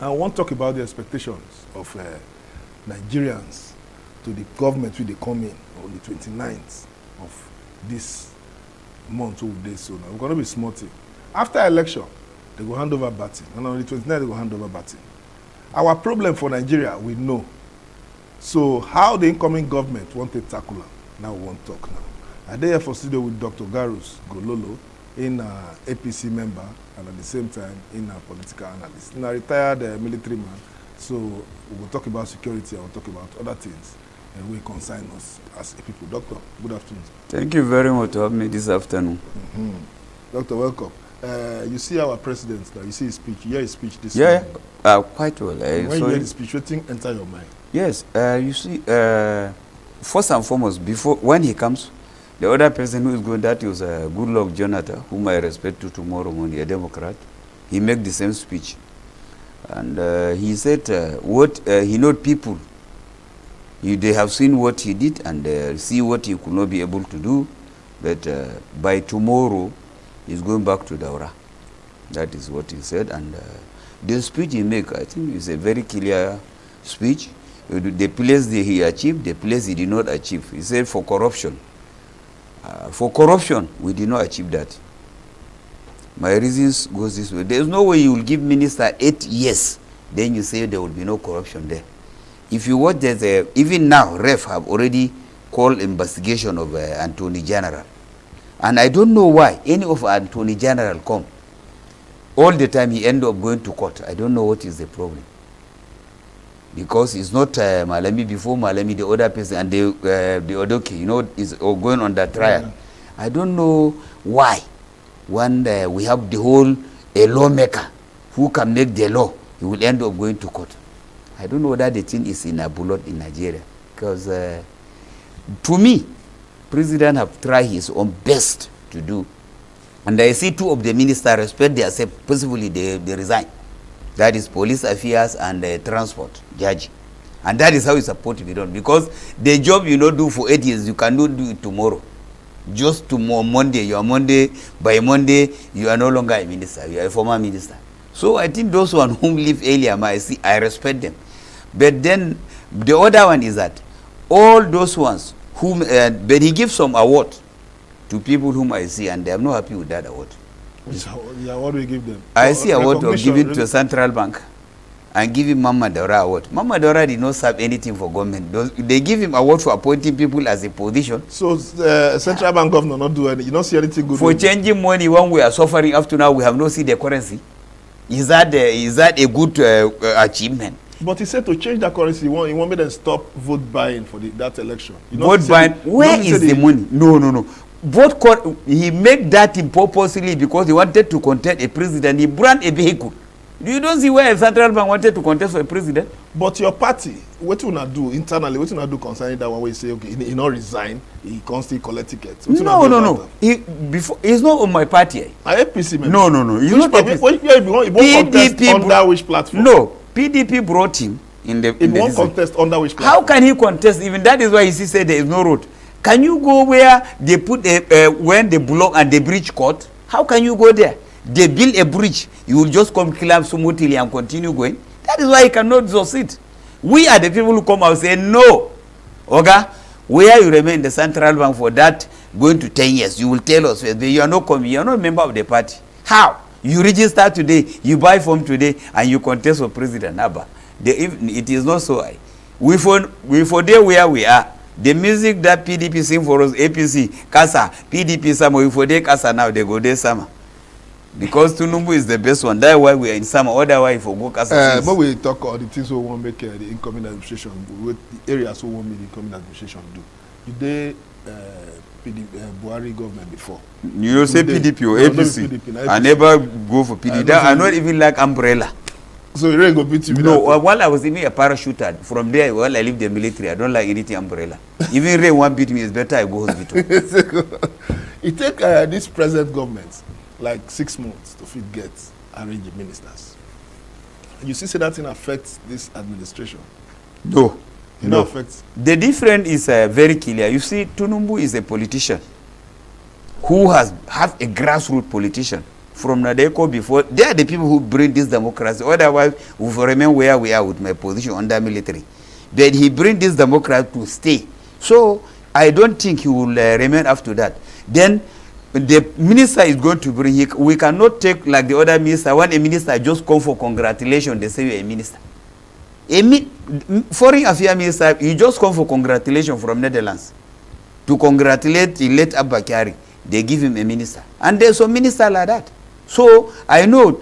I want to talk about the expectations of Nigerians to the government when they come in on the 29th of this month. So now we're going to be smarting. After election, they go hand over baton. And on the 29th, they go hand over baton. Our problem for Nigeria, we know. So how the incoming government want to tackle it? Now we want to talk now. I'm there for studio with Dr. GARUS GOLOLO, in APC member, and at the same time in a political analyst. In a retired military man, so we will talk about security and we'll talk about other things and we concern us as a people. Doctor, good afternoon. Thank you very much for having me this afternoon. Doctor, welcome. You see our president now, you see his speech, you hear his speech this morning. Quite well. When you hear the speech, what thing enter your mind? Yes, you see, first and foremost, before when he comes, the other person who is going, that is Goodluck Jonathan, whom I respect to tomorrow morning, a Democrat. He made the same speech. And he said he knows people. They have seen what he did and see what he could not be able to do. But by tomorrow, he's going back to Daura. That is what he said. And the speech he made, I think, is a very clear speech. The place that he achieved, the place he did not achieve. He said for corruption. For corruption, we did not achieve that. My reasons goes this way. There is no way you will give minister 8 years, then you say there will be no corruption there. If you watch, even now, REF have already called investigation of Attorney General. And I don't know why any of Attorney General come. All the time he end up going to court. I don't know what is the problem. Because it's not Malami before Malami, the other person, and the Odoke, you know, is going on that trial. Yeah. I don't know why. When we have the whole lawmaker who can make the law, he will end up going to court. I don't know whether the thing is in a bullet in Nigeria. Because to me, President have tried his own best to do. And I see 2 of the ministers respect themselves, possibly they resign. That is police affairs and transport, judge. And that is how it's supposed to be done. Because the job you not do for 8 years, you cannot do it tomorrow. Just tomorrow, Monday, you are Monday, by Monday, you are no longer a minister, you are a former minister. So I think those one whom leave earlier, I respect them. But then the other one is that all those ones whom, but he gives some award to people whom I see, and they are not happy with that award. Yeah, what do we give them? I see award of giving to a central bank and give him Mama Dora award. Mama Dora did not serve anything for government. They give him award for appointing people as a position. So central bank governor not do anything. You don't see anything good for changing money when we are suffering up to now. We have not seen the currency. Is that a good achievement? But he said to change the currency, he want me to stop vote buying for that election. Vote buying? Where is the money? No. He made that purposely because he wanted to contest a president. He brand a vehicle. You don't see where a central bank wanted to contest for a president. But your party, what you not do internally? What you not do concerning that one? Where you say, okay, he not resign, he constantly collect tickets. No. He's not on my party. APC member. No. He's not APC. He won't contest under which platform? No, PDP brought him in the. He won't contest under which platform? How can he contest? Even that is why he said there is no road. Can you go where they put when they block and they breach court? How can you go there? They build a bridge. You will just come climb smoothly and continue going. That is why he cannot succeed. We are the people who come out and say, no, Oga, where you remain in the central bank for that going to 10 years, you will tell us. You are not coming. You are not a member of the party. How? You register today, you buy form today, and you contest for President Naba. It is not so high. We for there where we are. The music that PDP sing for us, APC, Kasa, PDP summer, we for there Kasa now, they go there summer. Because Tunumbu is the best one. That's why we are in summer. Otherwise, if we go Kasa. But we talk about the things we want to make the incoming administration, with the areas we want the incoming administration do. Did they Buhari government before? You say PDP or APC? PDP, I never go for PDP. I not even like umbrella. So you really go beat you? No, while I was even a parachuter, from there, while I leave the military, I don't like anything umbrella. Even rain one beat me, it's better I go hospital. It take this present government like 6 months to fit get arrange the ministers. You see that thing affects this administration? No. No. Affects. The difference is very clear. You see, Tunumbu is a politician who have a grassroots politician from Nadeko before. They are the people who bring this democracy. Otherwise, we will remain where we are with my position under military. But he bring this democracy to stay. So I don't think he will remain after that. Then the minister is going to bring. We cannot take like the other minister. When a minister just come for congratulations, they say you're a minister. Foreign affairs minister, he just come for congratulations from Netherlands to congratulate the late Abba Kyari. They give him a minister, and there's some minister like that. So I know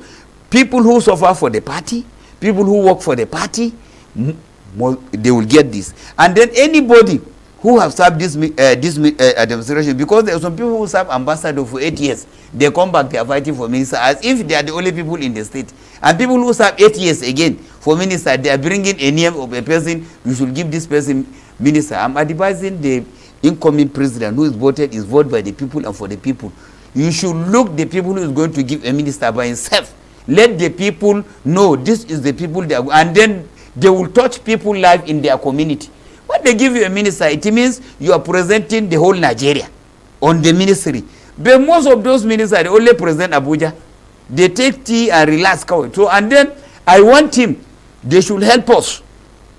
people who suffer for the party, people who work for the party, they will get this. And then anybody who have served this administration, because there are some people who serve ambassador for 8 years, they come back, they are fighting for minister as if they are the only people in the state. And people who serve 8 years again for minister, they are bringing a name of a person, you should give this person minister. I'm advising the incoming president who is voted by the people and for the people. You should look the people who is going to give a minister by himself. Let the people know this is the people they are, and then they will touch people live in their community. When they give you a minister, it means you are presenting the whole Nigeria on the ministry. But most of those ministers, they only present Abuja. They take tea and relax. So, and then I want him, they should help us.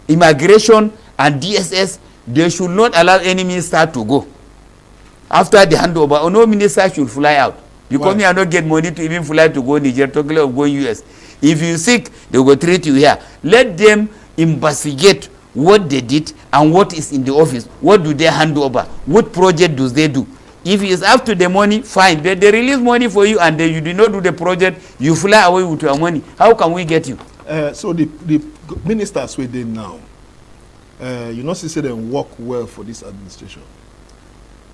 Immigration and DSS, they should not allow any minister to go. After the handover, no minister should fly out. Because me, I don't get money to even fly to go Niger, talking of going US. If you sick, they will treat you here. Let them investigate what they did and what is in the office. What do they hand over? What project do they do? If it is up to the money, fine. But they release money for you and then you do not do the project, you fly away with your money. How can we get you? So the ministers were there now. You know, say they work well for this administration.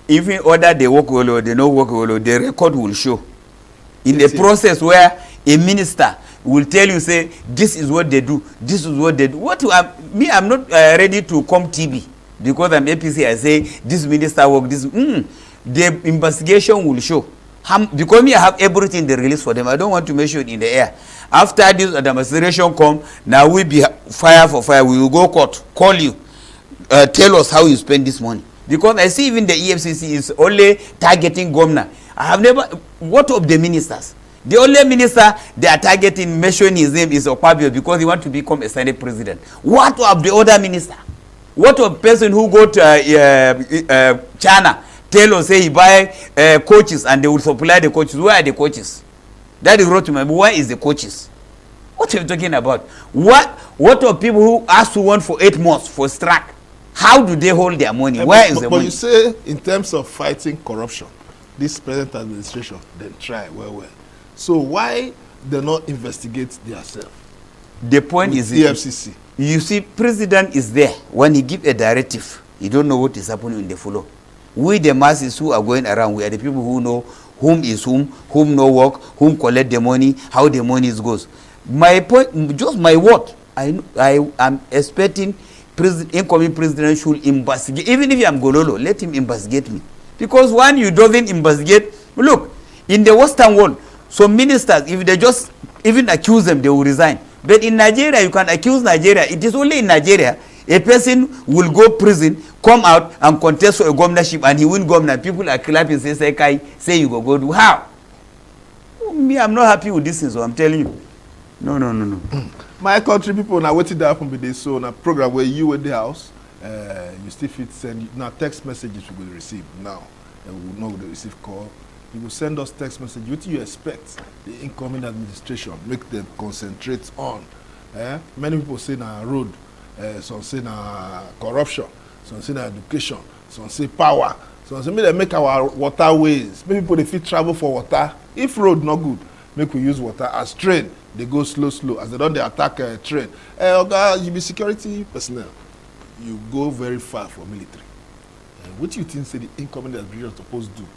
Even other they work well or they don't work well, the record will show. In the process where a minister will tell you, say, this is what they do, this is what they do. I'm not ready to come TV because I'm APC. I say, this minister work, this. The investigation will show. Because me, I have everything they release for them. I don't want to mention it in the air. After this administration come, now we be fire for fire. We will go court, call you, tell us how you spend this money. Because I see even the EFCC is only targeting governor. I have never, what of the ministers? The only minister they are targeting, mentioning his name is Okpabio because he want to become a Senate president. What of the other minister? What of person who go to China, tell us, say he buy coaches and they will supply the coaches? Where are the coaches? That is wrote to me. Where is the coaches? What are you talking about? What of people who ask to want for 8 months for strike? How do they hold their money? Where is the money? But you say in terms of fighting corruption, this present administration, they try well. So why they not investigate themselves? The point is the FCC. You see, president is there. When he give a directive, you don't know what is happening in the floor. We, the masses who are going around, we are the people who know whom is whom no work, whom collect the money, how the money goes. My point, just my word, I am expecting incoming president should investigate. Even if I am Gololo, let him investigate me. Because when you don't investigate, look, in the Western world, some ministers, if they just even accuse them, they will resign. But in Nigeria, you can accuse Nigeria. It is only in Nigeria a person will go prison, come out and contest for a governorship, and he win governor. People are clapping, say you go do. How? Me, I'm not happy with this thing, so I'm telling you. No. My country people now waiting to happen with this. So na program where you at the house, you still fit send now text messages we will receive now. We will know the receive call. You will send us text message. What you expect the incoming administration make them concentrate on? Many people say na road, some say na corruption, some say na education, some say power, some say make our waterways. Maybe people they fit travel for water. If road not good, make we use water as train. They go slow as they don't attack a train. Oga, you be security personnel. You go very far for military. What do you think say the incoming administration supposed to do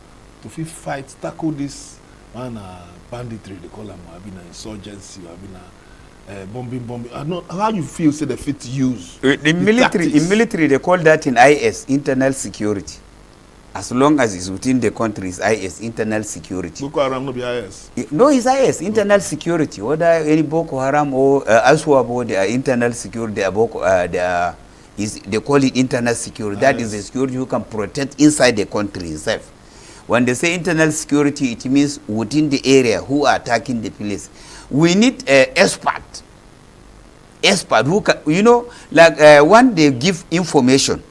to fight, tackle this banditry, they call them, insurgency, bombing. I know how you feel say the fit use in military they call that in IS, internal security. As long as it's within the country, it's IS, internal security. Boko Haram no be IS? No, it's IS, internal security. Whether any Boko Haram or Aswabo, they are internal security. They are they call it internal security. That is the security you can protect inside the country itself. When they say internal security, it means within the area who are attacking the place. We need expert who can, you know, like when they give information,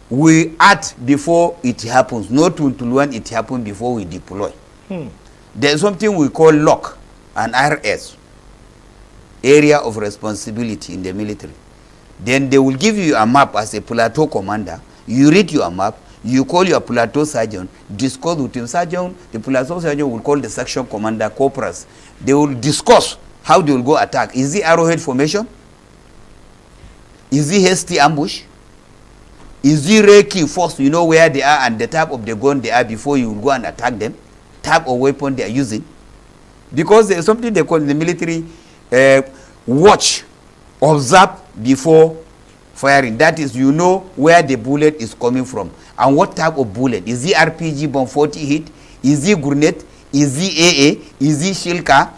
we act before it happens, not until when it happens before we deploy. There's something we call LOC and RS, area of responsibility in the military. Then they will give you a map as a plateau commander. You read your map, you call your plateau sergeant, discuss with him. Sergeant, the plateau sergeant will call the section commander, corporals. They will discuss how they will go attack. Is it arrowhead formation? Is it hasty ambush? Is it Reiki force? You know where they are and the type of the gun they are before you will go and attack them, type of weapon they are using. Because there is something they call in the military, watch, observe before firing. That is, you know where the bullet is coming from and what type of bullet. Is it RPG bomb 40 hit? Is it grenade? Is it AA? Is it Shilka?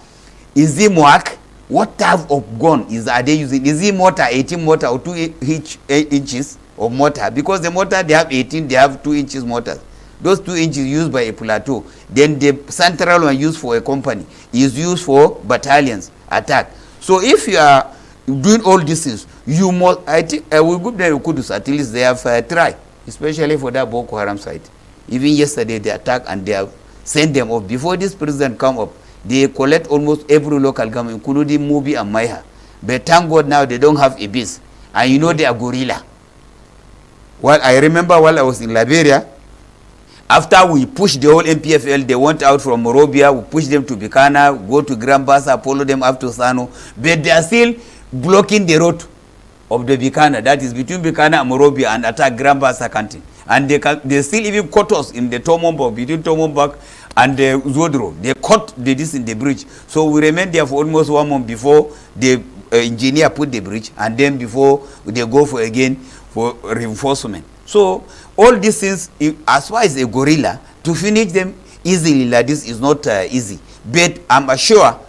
Is it Moak? What type of gun are they using? Is it mortar, 18 mortar or 2 inches of mortar? Because the mortar, they have 18, they have 2 inches mortars. Those 2 inches used by a plateau. Then the central one used for a company is used for battalions attack. So if you are doing all these things, you must, I think, we give them kudos. At least they have tried, especially for that Boko Haram side. Even yesterday they attacked and they have sent them off. Before this president come up, they collect almost every local government, including Mubi and Maiha. But thank God now they don't have a base. And you know they are gorilla. Well, I remember while I was in Liberia, after we pushed the whole MPFL, they went out from Morobia, we pushed them to Bikana, go to Grand Bassa, follow them up to Sano. But they are still blocking the road of the Bikana, that is between Bikana and Morobia, and attack Grand Bassa country. And they still even caught us in the Tomombok, between Tomombok and the Zodro. They caught this in the bridge. So we remained there for almost 1 month before the engineer put the bridge, and then before they go for again for reinforcement. So all these things, as far as a gorilla, to finish them easily like this is not easy. But I'm sure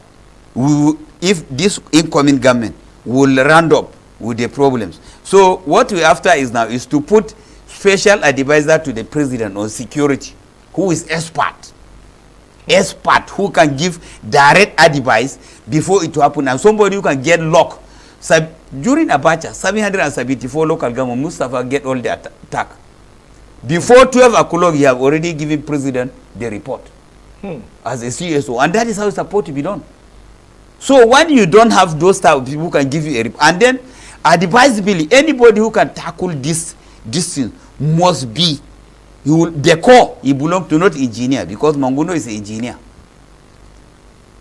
if this incoming government will round up with the problems. So what we after is now is to put special advisor to the president on security, who is expert who can give direct advice before it happen, and somebody who can get lock. So during Abacha, 774 local government, Mustafa get all the attack. Before 12 o'clock, you have already given president the report as a CSO, and that is how it's supposed to be done. So when you don't have those type of people who can give you a report, and then advisably, anybody who can tackle this thing must be, the core, he belongs to not engineer, because Manguno is an engineer.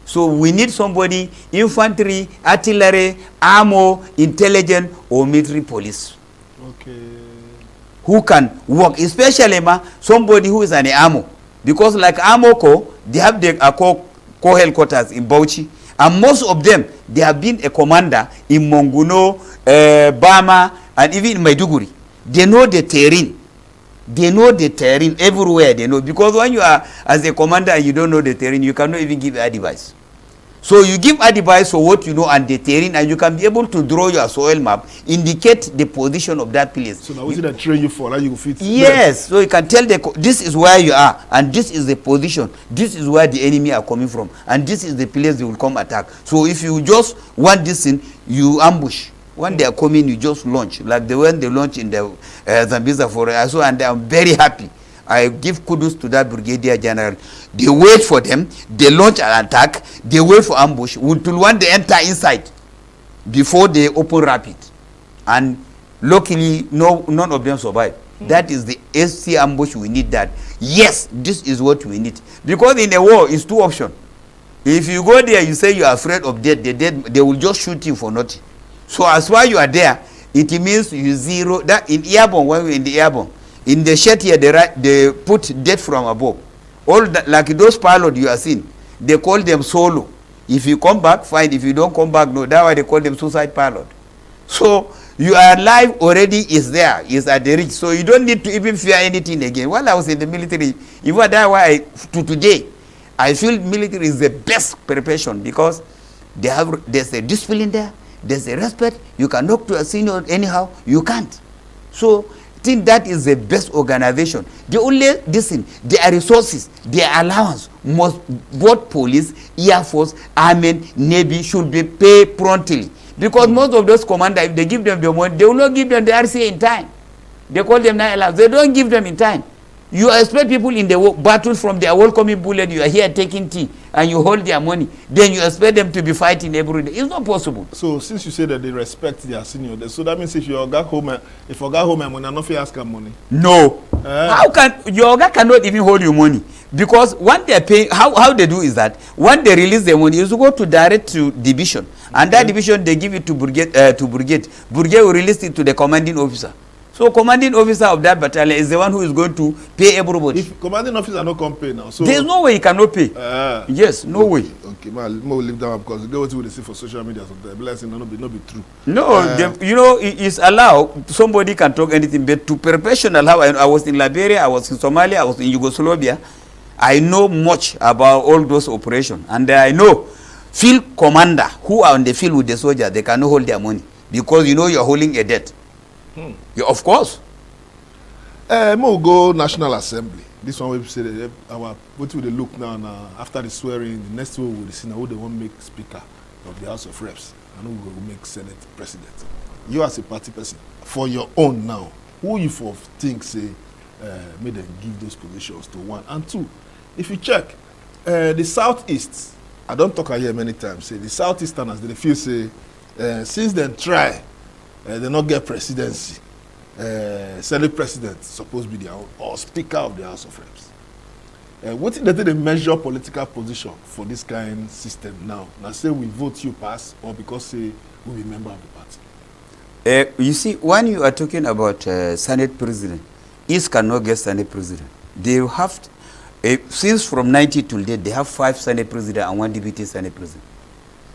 So we need somebody, infantry, artillery, armor, intelligence, or military police. Okay. Who can work, especially somebody who is an armor. Because like armor corps, they have the core headquarters in Bauchi. And most of them, they have been a commander in Monguno, Bama, and even in Maiduguri. They know the terrain. They know the terrain everywhere. They know, because when you are as a commander and you don't know the terrain, you cannot even give advice. So you give advice for what you know and the terrain, and you can be able to draw your soil map, indicate the position of that place. So now what did I train you for? Now you fit. Yes, so you can tell this is where you are, and this is the position, this is where the enemy are coming from, and this is the place they will come attack. So if you just want this thing, you ambush. When they are coming, you just launch, like the one they launch in the Zambiza forest. So, and I'm very happy. I give kudos to that brigadier general. They wait for them, they launch an attack, they wait for ambush until when they enter inside before they open rapid. And luckily, none of them survive. That is the SC ambush we need. That. Yes, this is what we need. Because in a war, it's 2 options. If you go there, you say you are afraid of death, they will just shoot you for nothing. So as far you are there, it means you zero. That in airborne, when we're in the airborne, in the shed here, they put death from above. All that, like those pilots you are seeing, they call them solo. If you come back, fine. If you don't come back, no. That's why they call them suicide pilot. So you are alive already, is there, is at the reach. So you don't need to even fear anything again. While I was in the military, even that's why to today, I feel military is the best preparation, because there's a discipline there, there's a respect. You can talk to a senior anyhow, you can't. So think that is the best organization. The only their resources, their allowance must, both police, air force, army, navy should be paid promptly. Because most of those commanders, if they give them the money, they will not give them the RCA in time. They call them night allowance. They don't give them in time. You expect people in the battle from their welcoming bullet, you are here taking tea, and you hold their money. Then you expect them to be fighting every day. It's not possible. So since you say that they respect their senior, so that means if you got home, if you got home and money, I'm not going to ask them money. No. How can your guy cannot even hold your money? Because when they pay, how they do is that when they release the money, you go to direct to division, and that division they give it to brigade. Brigade will release it to the commanding officer. So commanding officer of that battalion is the one who is going to pay everybody. If commanding officer no come pay now, so there's no way he cannot pay. Yes, no way. Okay, man, we'll leave that one because the what we see for social media sometimes, blessing not be true. No, you know, it's allowed. Somebody can talk anything, but to professional, how I was in Liberia, I was in Somalia, I was in Yugoslavia. I know much about all those operations, and I know field commander who are on the field with the soldier, they cannot hold their money because you know you're holding a debt. Yeah, of course. We'll go National Assembly. This one we say that our what will they look now after the swearing. The next one we will see now who they want to make Speaker of the House of Reps and who will make Senate President. You as a party person, for your own now, who you for think say made them give those positions to one and two? If you check the Southeast, I don't talk here many times. Say the Southeasterners they feel say since then try. They not get presidency. Senate president supposed to be their own, or Speaker of the House of Reps. What is the measure political position for this kind of system now? Now say we vote you pass, or because say we be member of the party. You see, when you are talking about Senate president, East cannot get Senate president. They have, since from 90 till date, they have 5 Senate president and 1 deputy Senate president.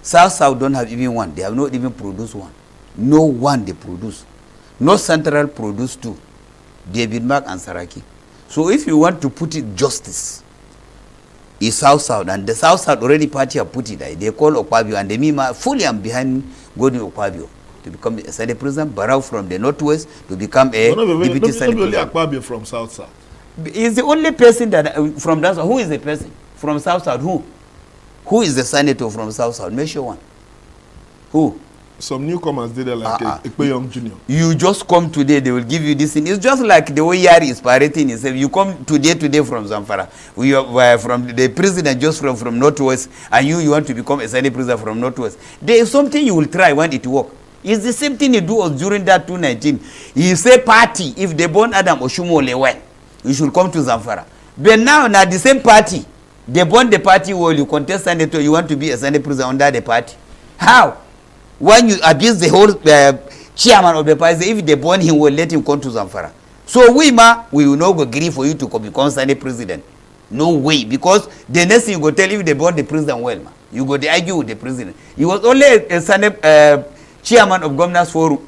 South don't have even one. They have not even produced one. No one they produce. No Central produce 2. David Mark and Saraki. So if you want to put it justice, is South, and the South already party have put it there. They call Okpabio, and the Mima fully am behind Godwin Okpabio to become a Senate president, Barrow from the Northwest to become a deputy Senate president. Okpabio from South. Is the only person that from that. Who is the person from South? Who is the senator from South? Make sure one. Who? Some newcomers did it like a young junior. You just come today, they will give you this thing. It's just like the way Yari is parading himself. You come today from Zamfara. We are from the president just from Northwest, and you want to become a Senate president from Northwest. There is something you will try when it works. It's the same thing he do us during that 2019. He say party, if they born Adam Oshumole well, you should come to Zamfara. But now the same party, they born the party well, you contest senator, you want to be a Senate president under the party. How? When you abuse the whole chairman of the party, if they born him, will let him come to Zamfara. So we will not agree for you to become Senate president. No way, because the next thing you go tell if they born the president well, you go to argue with the president. He was only a Senate chairman of Governors Forum,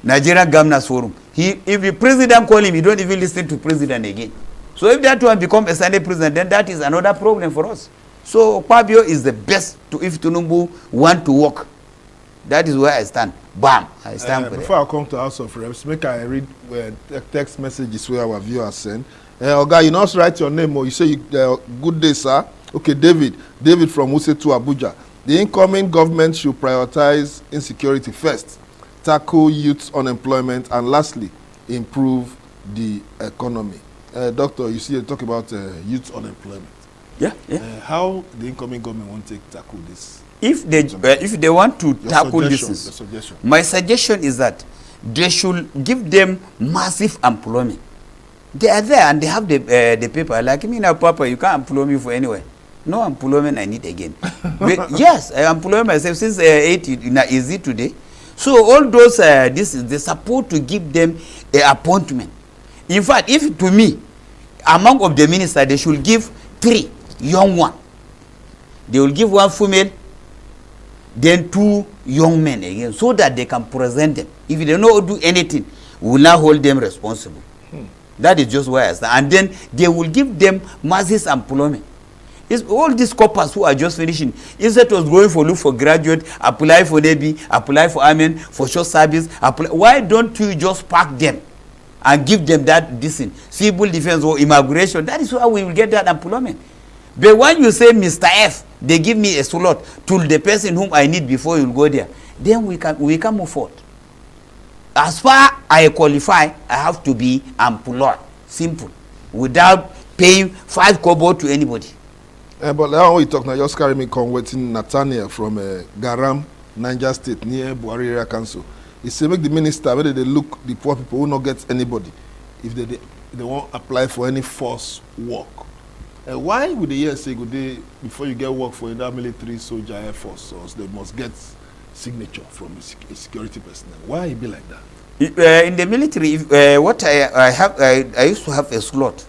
Nigerian Governors Forum. If the president call him, he don't even listen to president again. So if that one become a Senate president, then that is another problem for us. So Okpabio is the best if Tinubu want to work. That is where I stand. Bam. I stand for before I come to House of Reps, make I read text messages where our viewers send. Oga, you not write your name or you say good day, sir. Okay, David from Wuse to Abuja. The incoming government should prioritize insecurity first, tackle youth unemployment, and lastly, improve the economy. Doctor, you see, you talk about youth unemployment. Yeah. How the incoming government want to tackle this? If they want to tackle this, my suggestion is that they should give them massive employment. They are there and they have the paper. Like me now, Papa, you can't employ me for anywhere. No employment I need again. But yes, I employ myself since 8 easy today. So all those this is the support to give them an appointment. In fact, if to me, among of the ministers, they should give 3 young one. They will give 1 female, then 2 young men again, so that they can present them. If they don't do anything, we will not hold them responsible. That is just where I stand. And then they will give them massive employment. It's all these coppers who are just finishing. Instead of going for look for graduate, apply for Navy, apply for Army, for short service, apply. Why don't you just pack them and give them that decent civil defense or immigration? That is how we will get that employment. But when you say Mr. F, they give me a slot to the person whom I need before you go there, then we can move forward. As far I qualify, I have to be employed. Simple. Without paying 5 kobo to anybody. But now we talk now, just carry me come waiting Nathaniel from Garam, Niger State, near Buhari Area Council. He say make the minister, whether they look the poor people who not get anybody, if they won't apply for any force work. Why would the year say good day before you get work for either military, soldier, air force, or they must get signature from a security personnel? Why it be like that? In the military, what I used to have a slot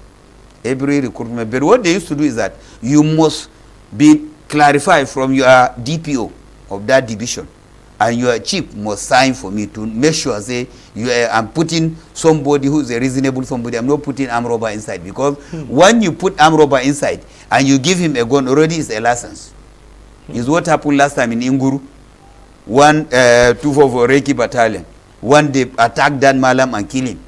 every recruitment, but what they used to do is that you must be clarified from your DPO of that division, and your chief must sign for me to make sure say I'm putting somebody who's a reasonable somebody. I'm not putting arm robber inside, because when you put arm robber inside and you give him a gun, already is a license. Is what happened last time in Inguru. 244 Reiki battalion. One day attacked Dan Malam and kill him.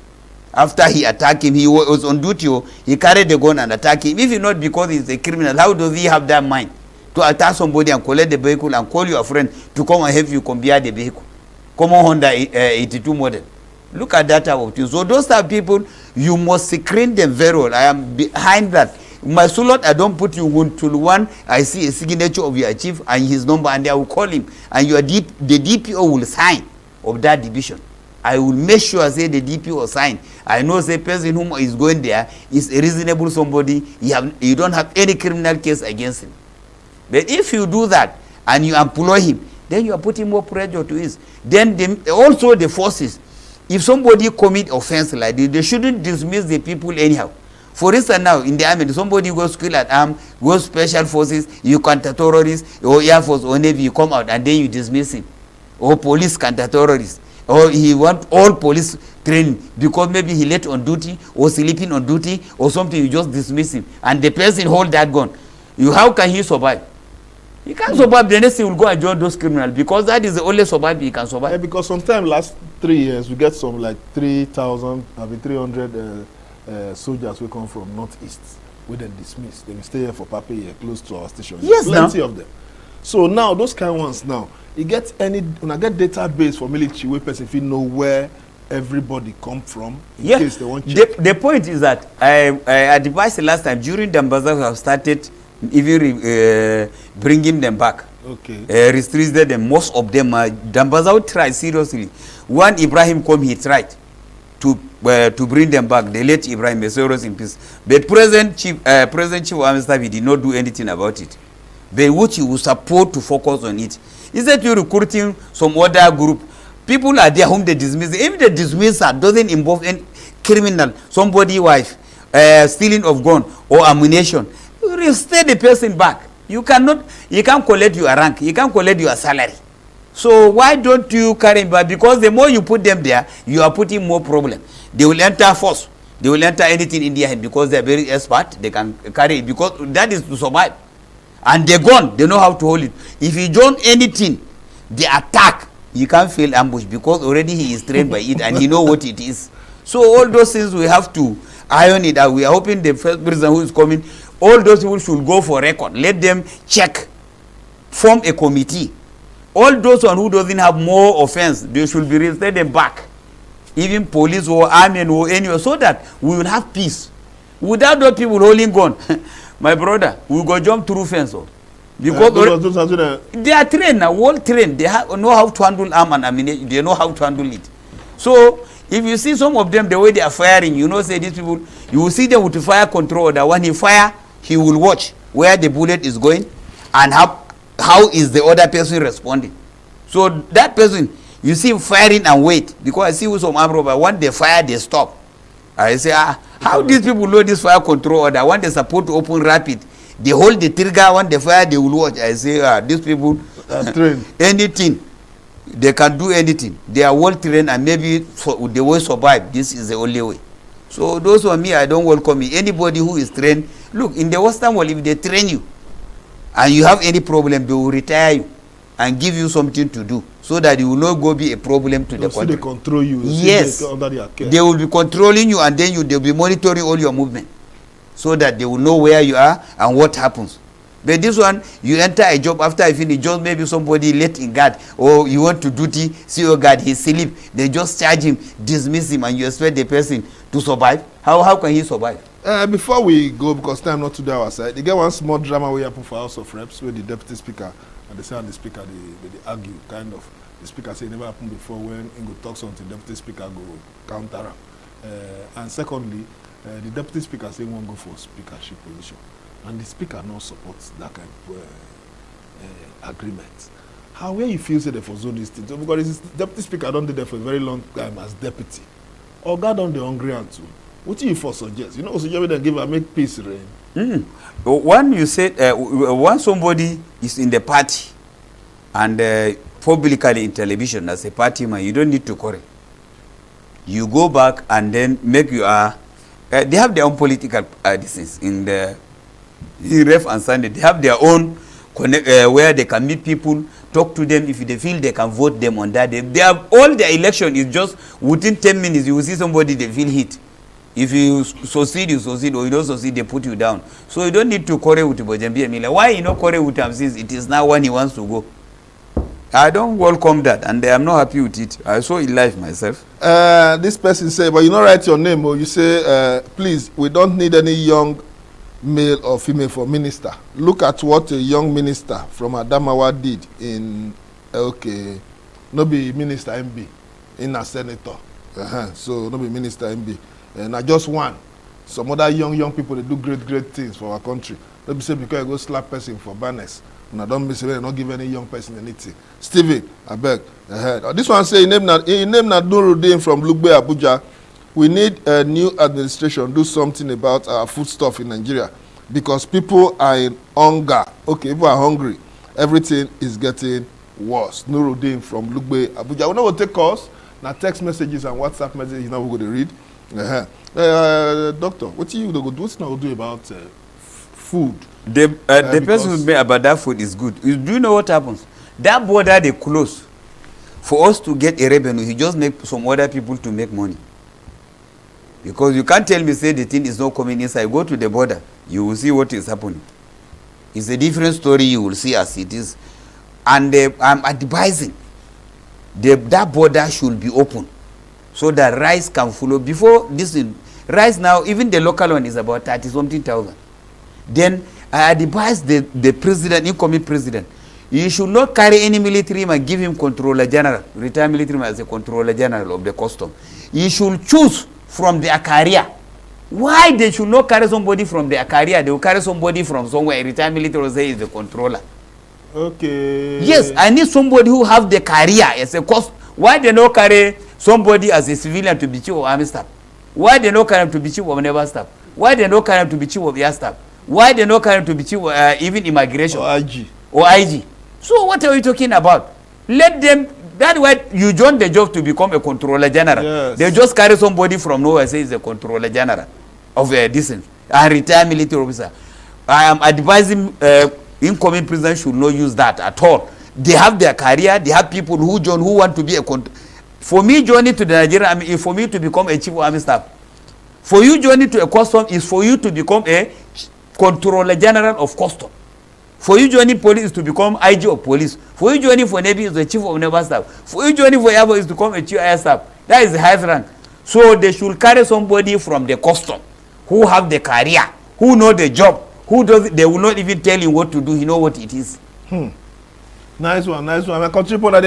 After he attacked him, he was on duty. He carried the gun and attacked him. If not because he's a criminal, how does he have that mind to attack somebody and collect the vehicle and call your friend to come and help you compare the vehicle? Come on, Honda 82 model. Look at that type of thing. So those type of people, you must screen them very well. I am behind that. My slot, I don't put you until one I see a signature of your chief and his number, and I will call him, and the DPO will sign of that division. I will make sure say the DPO sign. I know the person whom is going there is a reasonable somebody. You don't have any criminal case against him. But if you do that and you employ him, then you are putting more pressure to his. Then also the forces, if somebody commit offense like this, they shouldn't dismiss the people anyhow. For instance, now in the army, somebody goes skill at arm, goes special forces, you counter-terrorists, or air force or navy, you come out and then you dismiss him. Or police counter-terrorists. Or he want all police training because maybe he late on duty or sleeping on duty or something, you just dismiss him. And the person hold that gun. How can he survive? He can't survive. The next he will go and join those criminals, because that is the only survival he can survive. Yeah, because sometimes last 3 years we get some like 3,000, 300 soldiers will come from northeast, we then dismiss. They will stay here for Pape here, close to our station. Yes, plenty of them. So now those kind of ones now, you get when I get database for military where person if you know where everybody come from in case they want check. The point is that I advised the last time during Dambaza we have started even bringing them back. Okay. Restricted them. Most of them Dambaza will try seriously. When Ibrahim come, he tried to bring them back. They let Ibrahim Besoros in peace. But President Chief of Army Staff, he did not do anything about it. But what he was supposed to focus on it. Instead of recruiting some other group, people are there whom they dismiss. If the dismissal doesn't involve any criminal, somebody wife, stealing of gun or ammunition, you reinstate the person back. You can't collect your rank, you can't collect your salary. So why don't you carry him back? Because the more you put them there, you are putting more problem. They will enter force. They will enter anything in their hand because they are very expert. They can carry it because that is to survive. And they're gone. They know how to hold it. If you join anything, the attack, you can't fail ambush because already he is trained by it and he know what it is. So all those things we have to iron it out. We are hoping the first president who is coming, all those people should go for record. Let them check, form a committee. All those one who doesn't have more offense, they should be reinstated back. Even police or army or anywhere, so that we will have peace. Without those people holding gun, my brother, we go jump through fence. Because they are trained now, well trained. They know how to handle arm and ammunition. They know how to handle it. So if you see some of them, the way they are firing, you know, say these people, you will see them with fire control. That when he fire, he will watch where the bullet is going and how is the other person responding. So that person, you see him firing and wait. Because I see with some arm robber, when they fire, they stop. I say, how these people know this fire control order? When they support to open rapid, they hold the trigger. When they fire, they will watch. I say, these people are trained. Anything. They can do anything. They are well trained, and maybe they will survive. This is the only way. So those for me, I don't welcome me. Anybody who is trained, look, in the Western world, if they train you, and you have any problem, they will retire you and give you something to do, so that you will not go be a problem to the country. They control you. Yes, under their care. They will be controlling you, and then they'll be monitoring all your movement, so that they will know where you are and what happens. But this one, you enter a job, after I finish, just maybe somebody late in guard, or you want to duty, see your guard, he sleep, they just charge him, dismiss him, and you expect the person to survive. How can he survive? Before we go, because time not to do our side, they get one small drama we happen for House of Reps, where the deputy speaker and the and the speaker they argue, kind of. The speaker say it never happened before, when he go talk something, the deputy speaker go counter him. And secondly, the deputy speaker say he won't go for speakership position, and the speaker not supports that kind of agreement. How where you feel say they for zone these things? So because the deputy speaker don't do there for a very long time as deputy, or God on the hungry and too. What do you for suggest? You know, suggest they give and make peace reign. One, you said once somebody is in the party and publicly in television as a party man, you don't need to correct. You go back and then make your they have their own political distance in the ref and Sunday. They have their own connect, where they can meet people, talk to them. If they feel they can vote them on that day, they have all their election is just within 10 minutes. You will see somebody they feel hit. If you succeed, you succeed, or you don't succeed, they put you down. So you don't need to quarrel with Bojembi. Why you not quarrel with him since it is now when he wants to go? I don't welcome that, and I'm not happy with it. I saw it live myself. This person say, but you not write your name, or you say, please, we don't need any young male or female for minister. Look at what a young minister from Adamawa did in, okay, no be minister MB, in a senator. So no be minister MB. And I just one. Some other young people, they do great things for our country. Don't be say because I go slap person for banners. And I don't be say not give any young person anything. Steven, I beg. This one say, name Nuruddin from Lugbe, Abuja. We need a new administration do something about our foodstuff in Nigeria, because people are in hunger. Okay, people are hungry. Everything is getting worse. Nuruddin from Lugbe, Abuja. We know take calls. Now text messages and WhatsApp messages. Now we're going to read. Doctor, what you go do? What's now do about food? The person who made about that food is good. Do you know what happens? That border they close. For us to get a revenue, he just make some other people to make money. Because you can't tell me say the thing is not coming inside. Go to the border, you will see what is happening. It's a different story. You will see as it is, and I'm advising that border should be open, so that rice can follow. Before this rice now, even the local one is about 30-something thousand. Then I advise the president, incoming president, you should not carry any military man, give him controller general, retired military man as a controller general of the custom. You should choose from their career. Why they should not carry somebody from their career? They will carry somebody from somewhere. Retired military will say is the controller. Okay. Yes, I need somebody who have the career as a cost. Why they not carry somebody as a civilian to be chief of army staff? Why they not carry him to be chief of naval staff? Why they not carry him to be chief of air staff? Why they not carry him to be chief of even immigration? Or IG. So what are we talking about? Let them. That's why you join the job to become a controller general. Yes. They just carry somebody from nowhere and say he's a controller general of a decent and retired military officer. I am advising incoming president should not use that at all. They have their career. They have people who join who want to be a for me joining to the Nigerian army is for me to become a chief of army staff. For you joining to a custom is for you to become a controller general of custom. For you joining police is to become IG of police. For you joining for Navy is the chief of naval staff. For you joining for Air Force is to become a chief of air staff. That is the highest rank. So they should carry somebody from the custom who have the career, who know the job, who does. They will not even tell you what to do. You know what it is. Nice one. My country report that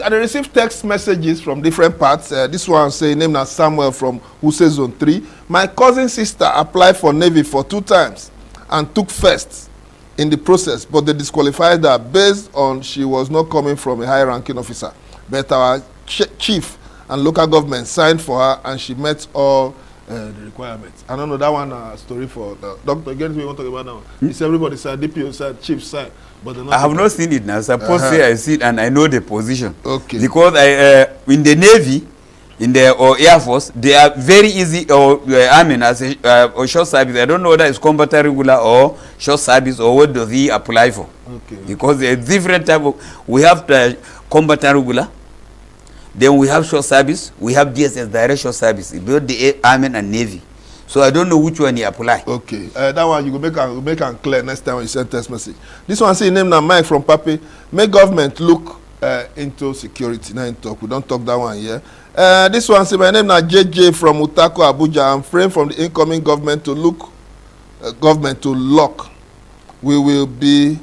they receive text messages from different parts. This one say name na Samuel from Use Zone 3. My cousin sister applied for Navy for 2 times and took first in the process, but they disqualified her based on she was not coming from a high-ranking officer. But our chief and local government signed for her, and she met all the requirements. I don't know that one story for the doctor. Again, we want to talk about that one. It's everybody said, DPO said, chief said, but I have not seen it now. Suppose say I see it and I know the position. Okay. Because I in the Navy, in the or Air Force, they are very easy, or I mean, as a or short service. I don't know whether it's combatant regular or short service, or what does he apply for? Okay. Because there are different type of. We have the combatant regular, then we have short service, we have DSS, direct short service, both the Army and Navy. So I don't know which one he apply. Okay, that one you go make am clear next time when you send text message. This one say name na Mike from Pape. Make government look into security. Now in talk, we don't talk that one here. This one say my name na JJ from Utako, Abuja. I'm praying from the incoming government to look government to lock. We will be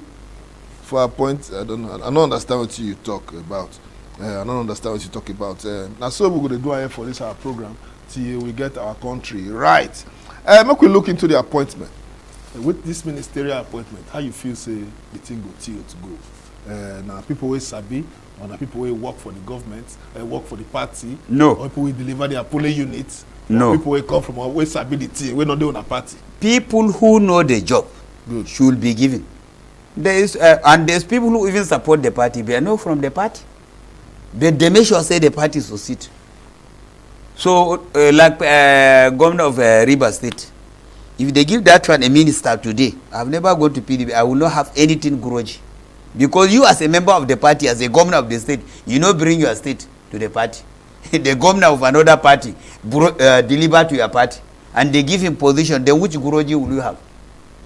for a point. I don't know. I don't understand what you talk about. I don't understand what you talk about. Now so we're going to do here for this our program till we get our country right. Make we look into the appointment. With this ministerial appointment, how you feel say the thing go till to go? Now people will sabi, or now people will work for the government, work for the party. No. Or people will deliver their polling units. No. People will come from our sabi the thing. We not doing a party. People who know the job should be given. There is and there's people who even support the party. They are not from the party. But they make sure say the party succeed. So like governor of Rivers State, if they give that one a minister today, I've never gone to PDP. I will not have anything grudgy, because you as a member of the party, as a governor of the state, you know bring your state to the party. The governor of another party deliver to your party, and they give him position. Then which grudgy will you have?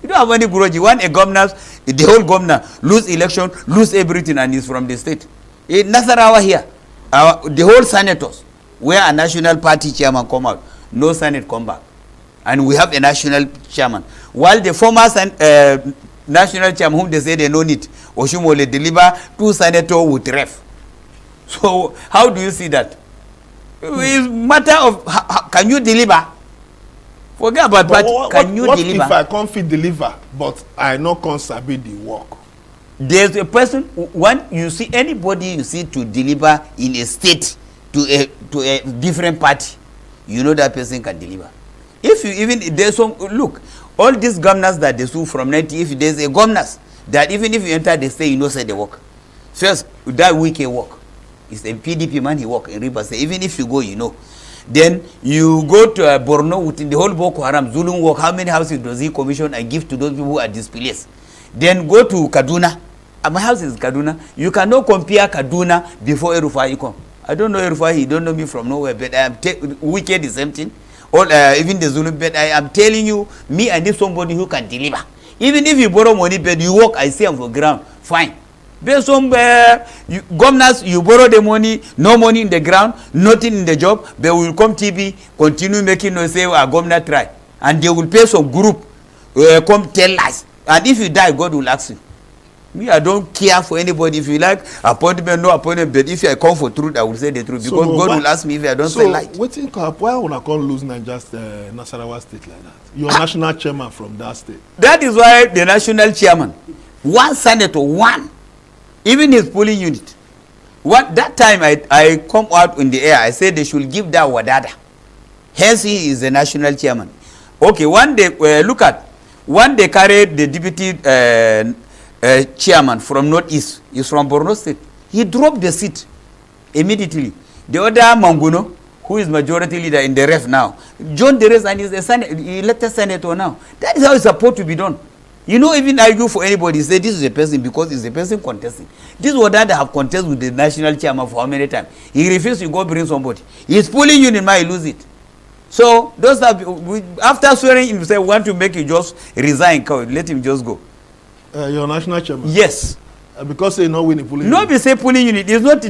You don't have any grudgy. When a governor, the whole governor lose election, lose everything, and is from the state. In Nasarawa here, the whole senators, where a national party chairman come out, no senate come back. And we have a national chairman. While the former national chairman, whom they say they don't need, Oshumole deliver 2 senators with ref. So how do you see that? It's matter of, can you deliver? Forget about party. Can you deliver? What if I can't fit deliver, but I no can sabi the work? There's a person, when you see anybody you see to deliver in a state to a different party, you know that person can deliver. If you even, there's some, look, all these governors that they sue from 90, if there's a governors that even if you enter the state, you know say they work. First, that weekend work. It's a PDP man, he work in Rivers. Even if you go, you know. Then you go to Borno within the whole Boko Haram, Zulum work, how many houses does he commission and give to those people who are displaced? Then go to Kaduna. My house is Kaduna. You cannot compare Kaduna before Erufai come. I don't know Erufai, he don't know me from nowhere, but I am wicked the same thing. Or even the Zulu, but I am telling you, me I need somebody who can deliver. Even if you borrow money, but you work, I see them for ground, fine. But some governors, you borrow the money, no money in the ground, nothing in the job, but will come TV, continue making no say, our governor try. And they will pay some group, come tell lies. And if you die, God will ask you. Me, I don't care for anybody. If you like appointment, no appointment, but if I come for truth, I will say the truth. Because so God will ask me if I don't say lie. So, why would I can't lose Nasarawa state like that? You're national chairman from that state. That is why the national chairman, one senator, one, even his polling unit. That time I come out in the air, I said they should give that Wadada. Hence he is the national chairman. Okay, one day, look at, one day carried the deputy chairman from Northeast, he's from Borno State. He dropped the seat immediately. The other Manguno, who is majority leader in the ref now, John Deres, and is a elected senator now. That is how it's supposed to be done. You know, even argue for anybody, say this is a person because it's a person contesting. This was that they have contested with the national chairman for how many times? He refused to go bring somebody. He's pulling you in mind, lose it. So those are, after swearing himself, want to make you just resign, let him just go. Your national chairman? Yes. Because they not win the polling unit. No, be say polling unit. It's not,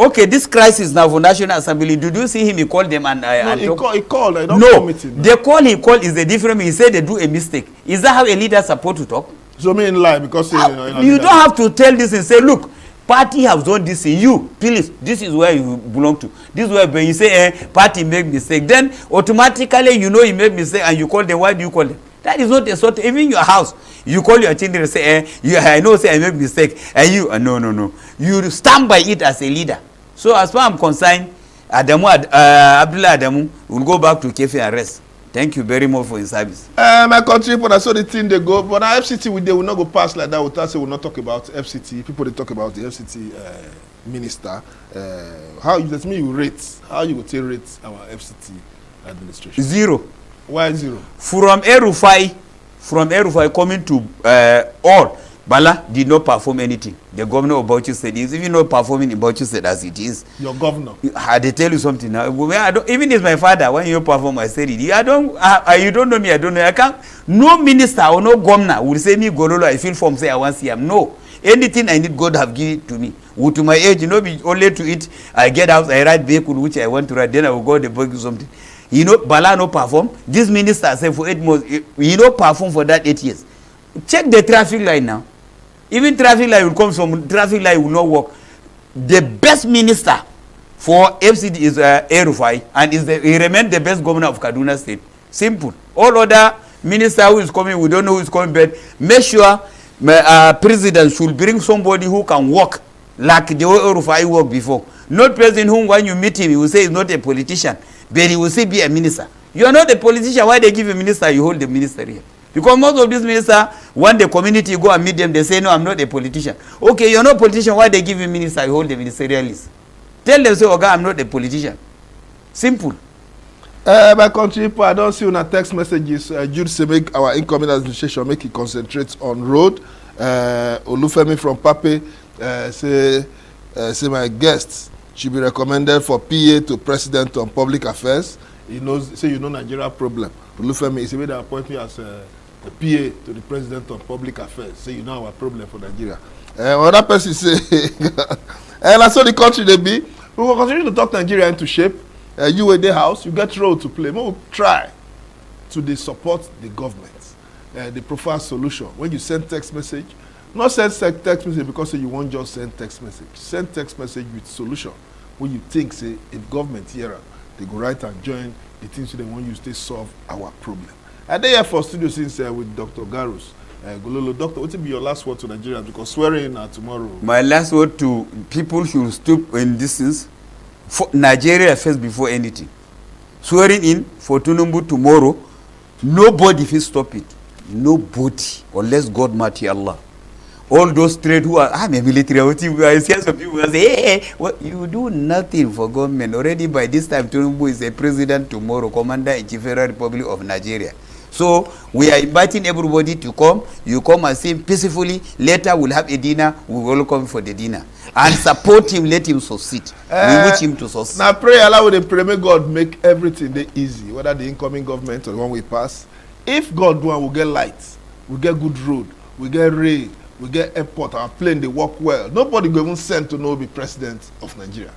okay, this crisis now for National Assembly, did you see him? He called them and... no, he called. I don't no, meeting, the call he called is a different... He said they do a mistake. Is that how a leader supposed to talk? So me in lie because... you don't have to tell this and say, look, party have done this in you. Please, this is where you belong to. This is where when you say, party make mistake. Then automatically you know you make mistake and you call them. Why do you call them? That is not a sort of, even your house, you call your children and say, I know, say I make mistake, and you, no. You stand by it as a leader. So as far as I'm concerned, Abdullah Adamu will go back to Kefi and rest. Thank you very much for his service. My country, but I saw the thing they go, but FCT, they will not go past like that without say we'll not talk about FCT. People, they talk about the FCT minister. How you let me you rate? How you go take rate our FCT administration? 0. Why 0? From Erufai coming to all, Bala did not perform anything. The governor of Bauchi said he is even not performing in Bauchi state as it is. Your governor. I tell you something now. I don't, even if my father, when you perform, I said it. I don't. You don't know me. I don't know. I can't. No minister or no governor will say me Gololo. I feel from say I want to see him. No. Anything I need, God have given it to me. To my age, you know, be only to it. I get out. I ride vehicle which I want to ride. Then I will go the book something. You know, Bala no perform. This minister said for 8 months. You know, perform for that 8 years. Check the traffic light now. Even traffic light will come from traffic light will not work. The best minister for FCD is Erufai, and he remained the best governor of Kaduna State. Simple. All other minister who is coming, we don't know who is coming, but make sure president should bring somebody who can work like the way Erufai worked before. Not president whom when you meet him, he will say he's not a politician, but he will say be a minister. You are not a politician. Why they give a minister, you hold the minister here? Because most of these ministers, when the community go and meet them, they say, no, I'm not a politician. Okay, you're not a politician. Why they give you minister, you hold the ministerial list? Tell them, say, okay, I'm not a politician. Simple. My country people, I don't see on a text messages. Jude say make our incoming administration make it concentrate on road. Olufemi from Pape say my guests should be recommended for PA to President on Public Affairs. He knows, say you know Nigeria problem. Olufemi is the way they appoint me as the PA to the President on Public Affairs. Say you know our problem for Nigeria. Another person say, and that's how the country they be. We will continue to talk Nigeria into shape. You in the house, you get role to play. We will try to support the government. The preferred solution. When you send text message, not send text message because you won't just send text message. Send text message with solution. When you think, say, if government here, they go right and join the things they want you to solve our problem. And they here for studio since with Dr. GARUS. Gololo, Doctor, what will be your last word to Nigerians? Because swearing tomorrow. My last word to people should stoop in distance. For Nigeria first before anything. Swearing in for Tunumbu tomorrow, nobody will stop it. Nobody, unless God mighty Allah. All those trade who are, I'm a military, I see some people say, hey, what, you do nothing for government. Already by this time, Tunumbu is a president tomorrow, Commander-in-Chief Federal Republic of Nigeria. So we are inviting everybody to come. You come and see him peacefully. Later we'll have a dinner. We will come for the dinner. And support him, let him succeed. We wish him to succeed. Now pray Allah with the pray, may God make everything easy, whether the incoming government or the one we pass. If God do, we'll get lights, we'll get good road, we'll get rail, we'll get airport, our plane, they work well. Nobody will even send to know be president of Nigeria.